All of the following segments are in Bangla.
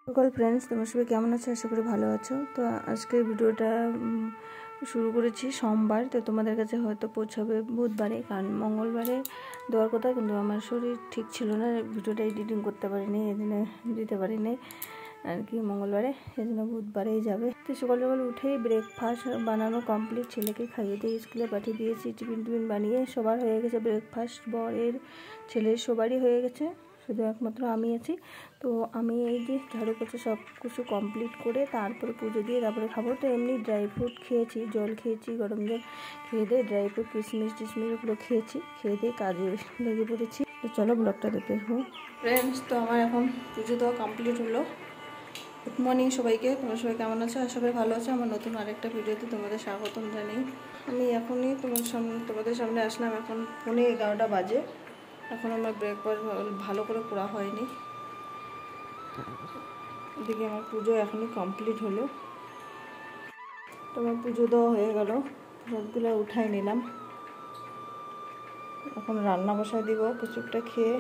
সকল ফ্রেন্ডস, তোমরা সবাই কেমন আছো? আশা করি ভালো আছো। তো আজকের ভিডিওটা শুরু করেছি সোমবার। তো তোমাদের কাছে হয়তো পৌঁছাবে বুধবারে, কারণ মঙ্গলবারে দেওয়ার কথা, কিন্তু আমার শরীর ঠিক ছিল না, ভিডিওটা এডিটিং করতে পারিনি, এই জন্য দিতে পারিনি আর কি মঙ্গলবারে, এই জন্য বুধবারেই যাবে। তো সকাল সকাল উঠেই ব্রেকফাস্ট বানানো কমপ্লিট, ছেলেকে খাইয়ে দিয়ে স্কুলে পাঠিয়ে দিয়েছি। টিফিন বানিয়ে সবার হয়ে গেছে ব্রেকফাস্ট, বরের ছেলের সবারই হয়ে গেছে, শুধু একমাত্র আমি আছি। তো আমি এই যে ঝাড়ু করছি, সব কিছু কমপ্লিট করে তারপরে পুজো দিয়ে তারপরে খাবো। তো এমনি ড্রাই ফ্রুট খেয়েছি, জল খেয়েছি, গরম জল খেয়ে দিয়ে ড্রাই ফ্রুট কিশমিশ টিশমিশগুলো খেয়েছি, খেয়ে দিয়ে কাজে লেগে পড়েছি। তো চলো ব্লগটা দেখতে থাকবো ফ্রেন্ডস। তো আমার এখন পুজো দেওয়া কমপ্লিট হলো। গুড মর্নিং সবাইকে, তোমরা সবাই কেমন আছো? আর সবাই ভালো আছে। আমার নতুন আরেকটা ভিডিওতে তোমাদের স্বাগতম জানাই। আমি এখনই তোমাদের সামনে আসলাম, এখন 11:15 বাজে। এখন আমার ব্রেকফাস্ট ভালো করে করা হয়নি। এদিকে আমার পুজো এখনই কমপ্লিট হলো। তো আমার পুজো দেওয়া হয়ে গেল, সবগুলো উঠাই নিলাম। এখন রান্না বসায় দিব কিছুটা খেয়ে।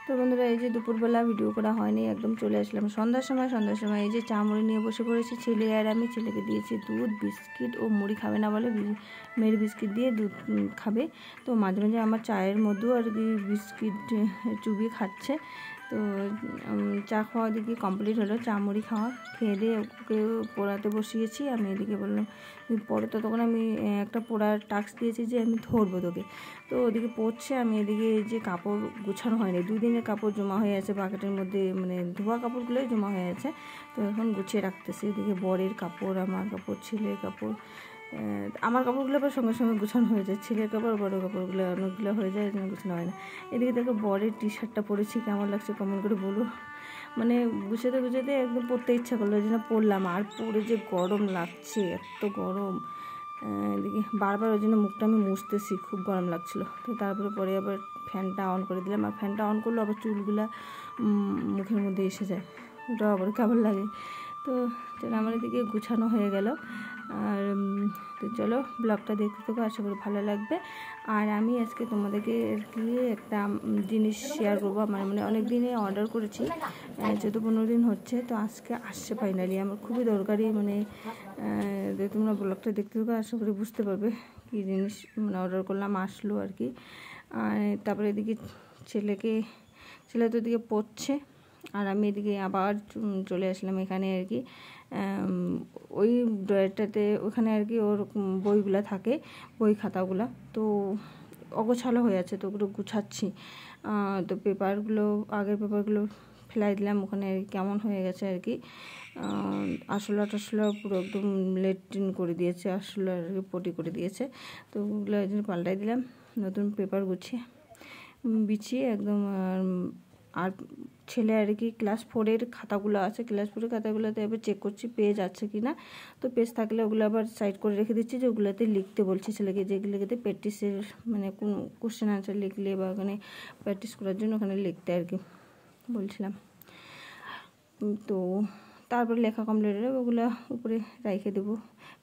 তো বন্ধুরা, এই যে দুপুরবেলা ভিডিও করা হয়নি, একদম চলে আসলাম সন্ধ্যার সময়। এই যে চা মুড়ি নিয়ে বসে পড়েছি ছেলে আর আমি। ছেলেকে দিয়েছি দুধ বিস্কিট, ও মুড়ি খাবে না বলে মেয়ের বিস্কিট দিয়ে দুধ খাবে। তো মাঝে মাঝে আমার চায়ের মধ্যেও আর কি বিস্কিট চুবিয়ে খাচ্ছে। তো চা খাওয়া দিকে কমপ্লিট হলো, চা মুড়ি খাওয়া খেয়ে দিয়ে ওকে পড়াতে বসিয়েছি। আমি এদিকে বললাম পড়ে, তো তখন আমি একটা পড়ার টাস্ক দিয়েছি যে আমি ধরবো তোকে। তো ওদিকে পড়ছে, আমি এদিকে এই যে কাপড় গুছানো হয়নি, 2 দিনের কাপড় জমা হয়ে আছে বাকেটের মধ্যে, মানে ধোয়া কাপড়গুলোই জমা হয়ে আছে। তো এখন গুছিয়ে রাখতেছি। এদিকে বরের কাপড়, আমার কাপড়, ছেলের কাপড়। আমার কাপড়গুলো আবার সঙ্গে সঙ্গে গুছানো হয়ে যায়, ছেলের কাপড় বড় কাপড়গুলো অনেকগুলো হয়ে যায়, এজন্য গুছানো হয় না। এদিকে দেখো বরের টি শার্টটা পরেছি, কেমন লাগছে কমেন্ট করে বলো। মানে গুছাতে একদম পরতে ইচ্ছা করলো, এই জন্য পরলাম। আর পরে যে গরম লাগছে, এত গরম। এদিকে বারবার ওই জন্য মুখটা আমি মুছতেছি, খুব গরম লাগছিলো। তো তারপরে পরে আবার ফ্যানটা অন করে দিলাম, আর ফ্যানটা অন করলে আবার চুলগুলা মুখের মধ্যে এসে যায়, ওটা আবার কেমন লাগে। তো চলো, আমার এদিকে গুছানো হয়ে গেল। আর তো চলো ব্লগটা দেখতে থাকো, আশা করি ভালো লাগবে। আর আমি আজকে তোমাদেরকে একটা জিনিস শেয়ার করবো। আমার মানে অনেক দিনে অর্ডার করেছি, 14-15 দিন হচ্ছে। তো আজকে আসছে ফাইনালি, আমার খুবই দরকারি। মানে তোমরা ব্লগটা দেখতে থাকো, আশা করি বুঝতে পারবে কী জিনিস মানে অর্ডার করলাম, আসলো আর কি। আর তারপরে এদিকে ছেলে তো এদিকে পড়ছে, আর আমি এদিকে আবার চলে আসলাম এখানে আর কি। ওই ড্রয়ারটাতে ওখানে আর কি ওর বইগুলো থাকে, বই খাতাগুলো। তো অগোছালো হয়ে আছে, তো ওগুলো গুছাচ্ছি। তো আগের পেপারগুলো ফেলাই দিলাম ওখানে, কেমন হয়ে গেছে আর কি। আসলা পুরো একদম লেট্রিন করে দিয়েছে, আসলে আর কি পটি করে দিয়েছে। তো ওগুলো এই জন্য পাল্টাই দিলাম, নতুন পেপার বিছিয়ে একদম। আর ছেলে আর কি ক্লাস 4-এর খাতাগুলো আছে, ক্লাস 4-এর খাতাগুলোতে এবার চেক করছি পেজ আছে কি না। তো পেজ থাকলে ওগুলো আবার সাইড করে রেখে দিচ্ছি, যে ওগুলোতে লিখতে বলছি ছেলেকে, যেগুলোতে প্র্যাকটিসের মানে কোন কোশ্চেন আনসার লিখলে বা ওখানে প্র্যাকটিস করার জন্য ওখানে লিখতে আর কি বলছিলাম। তো তারপরে লেখা কমপ্লিট হলে ওগুলো উপরে রেখে দেবো।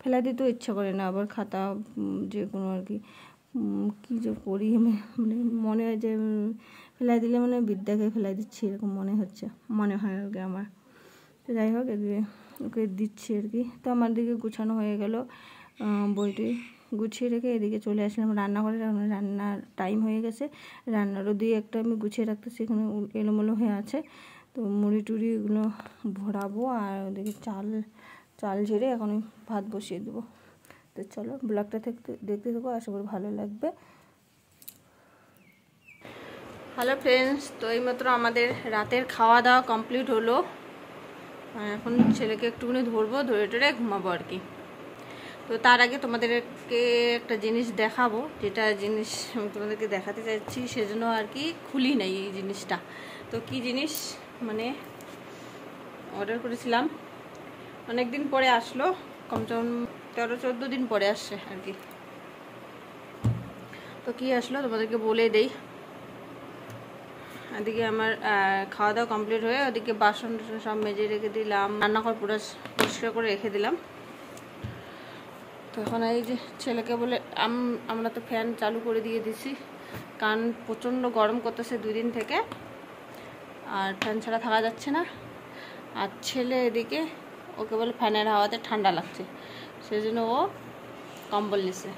ফেলা দিতেও ইচ্ছা করে না, আবার খাতা যে কোনো আর কি কী যে করি, মানে মনে হয় যে ফেলাই দিলে মানে বিদ্যাকে ফেলাই দিচ্ছি, এরকম মনে হয় আর কি আমার। তো যাই হোক, এদিকে ওকে দিচ্ছি আর কি। তো আমার দিকে গুছানো হয়ে গেল, বইটি গুছিয়ে রেখে এদিকে চলে আসলাম রান্নাঘরে। রান্নার টাইম হয়ে গেছে, রান্নারও দিয়ে একটা আমি গুছিয়ে রাখতেছি, এখানে এলোমেলো হয়ে আছে। তো মুড়ি টুড়ি এগুলো ভরাবো, আর ওদিকে চাল ঝেড়ে এখন ভাত বসিয়ে দেবো। তো চলো ব্লগটা দেখতে থাকো, আশা করি ভালো লাগবে। হ্যালো ফ্রেন্ডস, তো এইমাত্র আমাদের রাতের খাওয়া দাওয়া কমপ্লিট হলো। এখন ছেলেকে একটুখানি ধরে ঘুমাবো আর কি। তো তার আগে তোমাদেরকে একটা জিনিস দেখাবো, যেটা জিনিস আমি তোমাদেরকে দেখাতে চাইছি, সেজন্য আর কি খুলি নাই এই জিনিসটা। তো কি জিনিস মানে অর্ডার করেছিলাম, অনেক দিন পরে আসলো, কমসে কম 13-14 দিন পরে আসছে আর কি। তো কি আসলো তোমাদেরকে বলে দেই। এদিকে আমার খাওয়া দাওয়া কমপ্লিট হয়ে ওদিকে বাসন সব মেজে রেখে দিলাম, রান্নাঘর পুরো পরিষ্কার করে রেখে দিলাম। তো এখন এই যে ছেলেকে বলে আমরা তো ফ্যান চালু করে দিয়ে দিছি, কারণ প্রচণ্ড গরম করতেছে 2 দিন থেকে। আর ফ্যান ছাড়া থাকা যাচ্ছে না। আর ছেলে এদিকে ওকে বলে ফ্যানের হাওয়াতে ঠান্ডা লাগছে, সেজন্য ও কম্বল নিছে।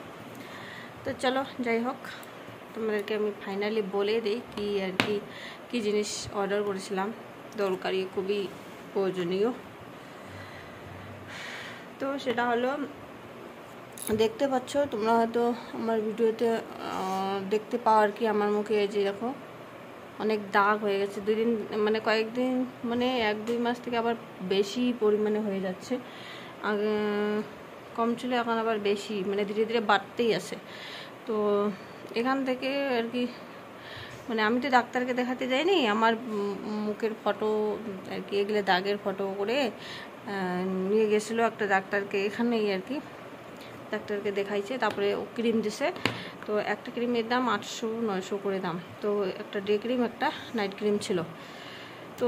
তো চলো যাই হোক, তোমাদেরকে আমি ফাইনালি বলে দিই কি আর কি জিনিস অর্ডার করেছিলাম, দরকারি, খুবই প্রয়োজনীয়। তো সেটা হলো, দেখতে পাচ্ছ তোমরা হয়তো আমার ভিডিওতে দেখতে পাও আর কি, আমার মুখে এই যে দেখো অনেক দাগ হয়ে গেছে। দুদিন মানে কয়েকদিন মানে 1-2 মাস থেকে আবার বেশি পরিমাণে হয়ে যাচ্ছে। আগে কম ছিল, এখন আবার বেশি, মানে ধীরে ধীরে বাড়তেই আছে। তো এখান থেকে আর কি, মানে আমি তো ডাক্তারকে দেখাতে যাইনি, আমার মুখের ফটো আর কি, এগুলো দাগের ফটো করে নিয়ে গেছিলো একটা ডাক্তারকে, এখানেই আর কি ডাক্তারকে দেখাইছে। তারপরে ও ক্রিম দিছে। তো একটা ক্রিমের দাম 800-900 করে দাম। তো একটা ডে ক্রিম, একটা নাইট ক্রিম ছিল। তো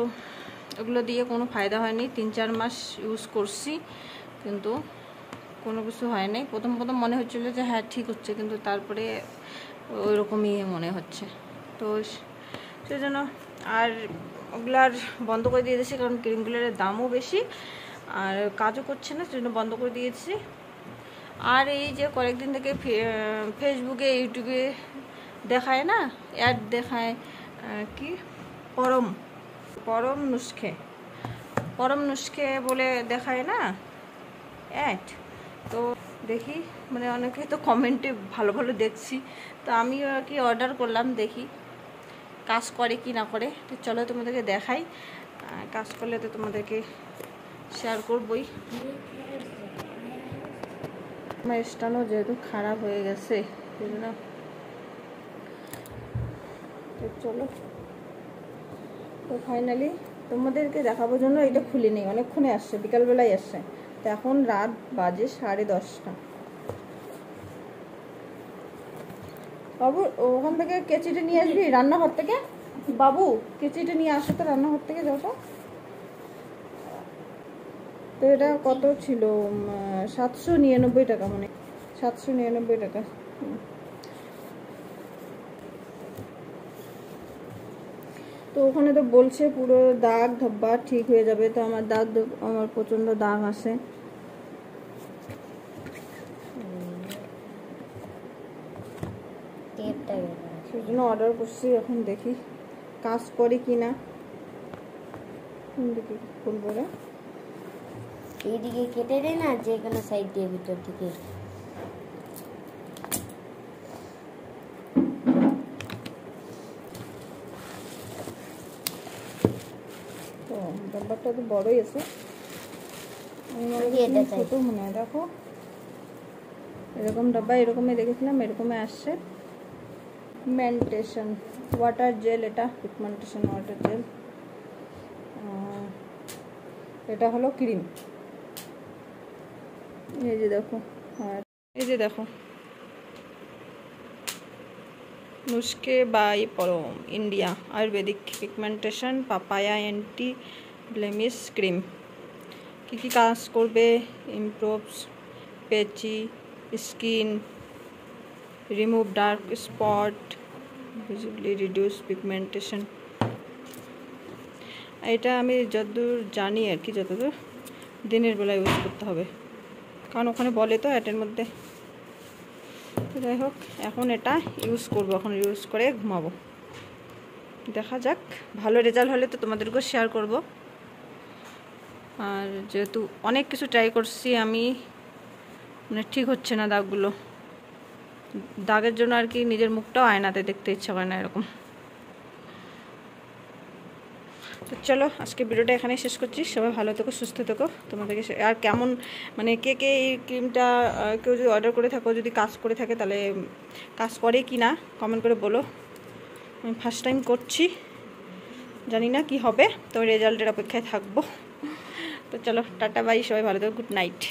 ওগুলো দিয়ে কোনো ফায়দা হয়নি। 3-4 মাস ইউজ করছি, কিন্তু কোনো কিছু হয় নাই। প্রথম মনে হচ্ছিলো যে হ্যাঁ ঠিক হচ্ছে, কিন্তু তারপরে ওই রকমই মনে হচ্ছে। তো সেজন্য আর ওগুলার বন্ধ করে দিয়ে দিয়েছি, কারণ ক্রিমগুলোর দামও বেশি আর কাজও করছে না, সেজন্য বন্ধ করে দিয়েছি। আর এই যে কয়েকদিন থেকে ফেসবুকে, ইউটিউবে দেখায় না, অ্যাড দেখায় কি পরম নুস্খে বলে দেখায় না অ্যাড। তো দেখি, মানে অনেকে তো কমেন্টে ভালো দেখছি, তো আমিও আর কি অর্ডার করলাম, দেখি কাজ করে কি না করে। তো চলো তোমাদেরকে দেখাই, কাজ করলে তো তোমাদেরকে শেয়ার করবই। আমার স্টানও যেহেতু খারাপ হয়ে গেছে, সেজন্য তো চলো, তো ফাইনালি তোমাদেরকে দেখাবার জন্য এটা খুলে নেই, অনেকক্ষণে আসছে, বিকালবেলায় আসছে। তো এখন রাত বাজে 10:30। বাবু ওখান থেকে কেচিটা নিয়ে আসবি রান্নাঘর থেকে, বাবু কেচিটা নিয়ে আসো তো রান্নাঘর থেকে, যাও তো। তো এটা কত ছিল? 799 টাকা, মানে 799 টাকা। তো ওখানে তো বলছে পুরো দাগ ধব্বা ঠিক হয়ে যাবে। তো আমার আমার প্রচন্ড দাগ আছে। সেজন্য অর্ডার করছি, এখন দেখি কাজ করে কিনা। দেখি খুলবো রে, এইদিকে কেটে দে না, যে কোনো সাইড দিয়ে ভিতর থেকে। তো ডাব্বাটা তো বড়ই আছে, ছোট মনে হয়। দেখো এরকম ডাব্বা, এরকমই দেখেছিলাম, এরকমই আসছে। পিগমেন্টেশন ওয়াটার জেল, এটা পিগমেন্টেশন ওয়াটার জেল। এটা হলো ক্রিম, এই যে দেখো। আর এই যে দেখো, Nuskhe by Param India ayurvedic pigmentation papaya anti blemish cream. কী কাজ করবে? Improves patchy skin, remove dark spot, visibly reduce pigmentation. এটা আমি যতদূর জানি আর কি, যতদূর দিনের বেলা ইউজ করতে হবে, কারণ ওখানে বলে তো অ্যাডের মধ্যে। যাই হোক, এখন এটা ইউজ করবো, এখন ইউজ করে ঘুমাবো। দেখা যাক, ভালো রেজাল্ট হলে তো তোমাদেরকেও শেয়ার করব। আর যেহেতু অনেক কিছু ট্রাই করছি আমি, মানে ঠিক হচ্ছে না দাগগুলো। দাগের জন্য আর কি নিজের মুখটাও আয়নাতে দেখতে ইচ্ছা করে না এরকম। তো চলো আজকে ভিডিওটা এখানেই শেষ করছি। সবাই ভালো থেকো, সুস্থ থেকো। তোমাদেরকে আর কেমন, মানে কে এই ক্রিমটা কেউ যদি অর্ডার করে থাকো, যদি কাজ করে থাকে, তাহলে কাজ করে কি না কমেন্ট করে বলো। আমি ফার্স্ট টাইম করছি, জানি না কি হবে, তো রেজাল্টের অপেক্ষায় থাকবো। তো চলো টাটা বাই, সবাই ভালো থেকো, গুড নাইট।